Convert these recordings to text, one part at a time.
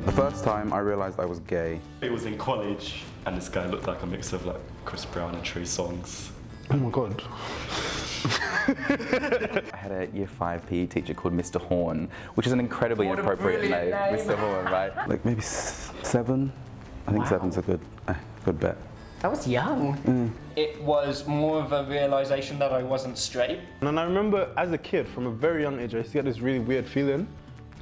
The first time I realised I was gay. It was in college, and this guy looked like a mix of like Chris Brown and Trey Songz. Oh my God. I had a year 5 PE teacher called Mr. Horn, which is an incredibly inappropriate name. Mr. Horn, right? Like maybe 7. I think 7's a good bet. That was young. It was more of a realisation that I wasn't straight. And I remember as a kid, from a very young age, I used to get this really weird feeling.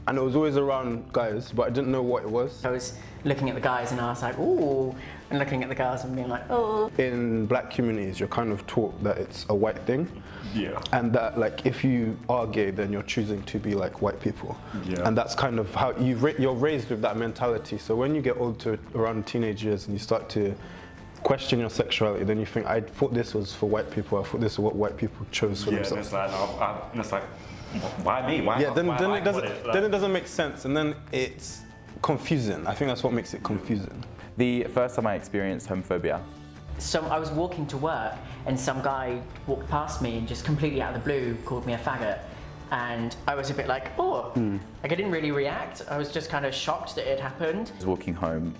And it was always around guys, but I didn't know what it was. I was looking at the guys and I was like, ooh, and looking at the girls and being like, oh. In black communities, you're kind of taught that it's a white thing. Yeah. And that like if you are gay, then you're choosing to be like white people. Yeah. And that's kind of how you're raised with that mentality. So when you get old to around teenage years and you start to question your sexuality, then you think, I thought this was for white people, I thought this is what white people chose for themselves. And it's like, why me? Why? Yeah, then it it doesn't make sense, and then it's confusing. I think that's what makes it confusing. The first time I experienced homophobia. So I was walking to work and some guy walked past me and just completely out of the blue called me a faggot. And I was a bit like, oh, like I didn't really react. I was just kind of shocked that it had happened. I was walking home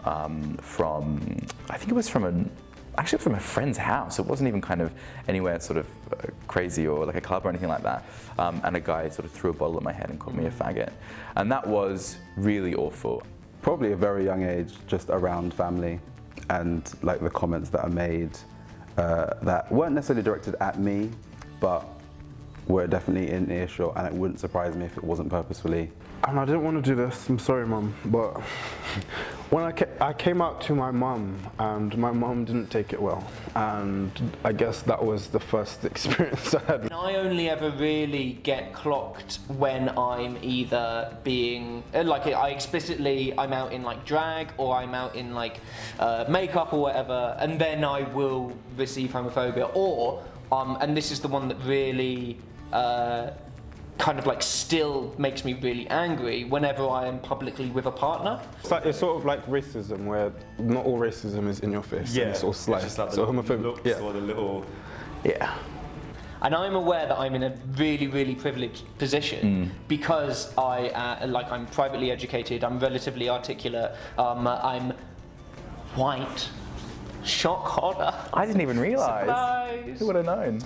from, I think it was from actually from a friend's house. It wasn't even kind of anywhere sort of crazy or like a club or anything like that. And a guy sort of threw a bottle at my head and called me a faggot. And that was really awful. Probably a very young age, just around family and like the comments that are made that weren't necessarily directed at me, but were definitely in earshot, and it wouldn't surprise me if it wasn't purposefully. And I didn't want to do this, I'm sorry Mum, but when I came out to my mum, and my mum didn't take it well, and I guess that was the first experience I had. I only ever really get clocked when I'm either being, like I'm out in like drag, or I'm out in like makeup or whatever, and then I will receive homophobia, or, and this is the one that really kind of like still makes me really angry whenever I am publicly with a partner. It's sort of like racism, where not all racism is in your face. Yeah, it's all slight. It's just like the so homophobia homophobia, or the little. Yeah. And I'm aware that I'm in a really, really privileged position because I'm privately educated, I'm relatively articulate, I'm white. Shock horror. I didn't even realise. Surprise. Who would have known?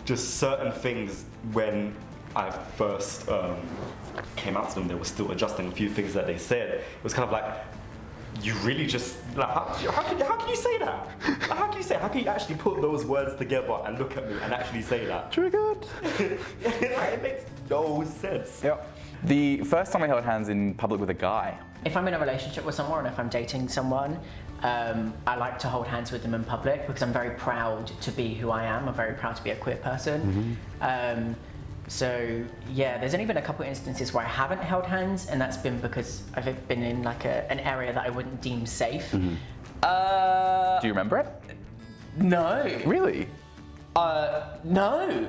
Just certain things when I first came out to them, they were still adjusting a few things that they said. It was kind of like, you really just, like, how can you say that? Like, how can you actually put those words together and look at me and actually say that? Triggered. It makes no sense. Yep. The first time I held hands in public with a guy. If I'm in a relationship with someone, or if I'm dating someone, I like to hold hands with them in public because I'm very proud to be who I am. I'm very proud to be a queer person. So yeah, there's only been a couple of instances where I haven't held hands, and that's been because I've been in like an area that I wouldn't deem safe. Do you remember it? No. Really? No.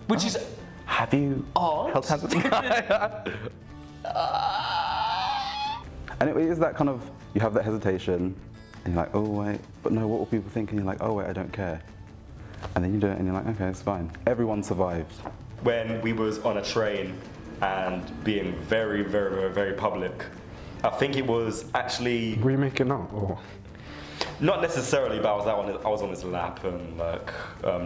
Which is Have you odd. held hands with a guy? And it is that kind of, you have that hesitation, and you're like, oh wait, but no, what will people think? And you're like, oh wait, I don't care. And then you do it and you're like, okay, it's fine. Everyone survived. When we was on a train and being very, very, very, very public, I think it was actually... Were you making out, or? Not necessarily, but I was on his lap and like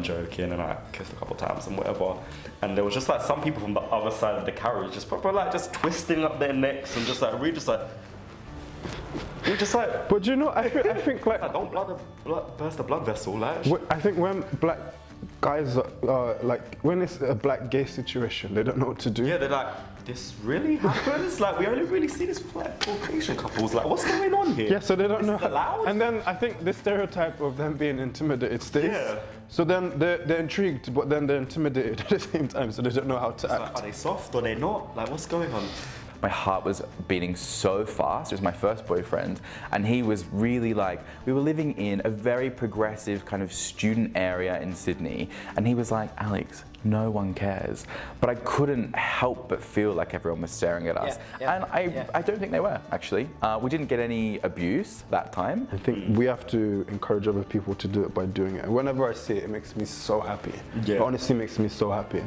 joking, and I kissed a couple times and whatever. And there was just like some people from the other side of the carriage just proper like just twisting up their necks and just like really just like... But you know, I think like... don't burst the blood vessel, like... I think when black guys are like, when it's a black gay situation, they don't know what to do. Yeah, they're like, this really happens? Like, we only really see this with like Caucasian couples. Like, what's going on here? Yeah, so they don't know. Allowed? And then I think the stereotype of them being intimidated stays. Yeah. So then they're intrigued, but then they're intimidated at the same time, so they don't know how to act. Like, are they soft or they not? Like, what's going on? My heart was beating so fast. It was my first boyfriend, and he was really like, we were living in a very progressive kind of student area in Sydney, and he was like, Alex, no one cares. But I couldn't help but feel like everyone was staring at us. And I don't think they were, actually. We didn't get any abuse that time. I think we have to encourage other people to do it by doing it. And whenever I see it, it makes me so happy. Yeah. It honestly makes me so happy.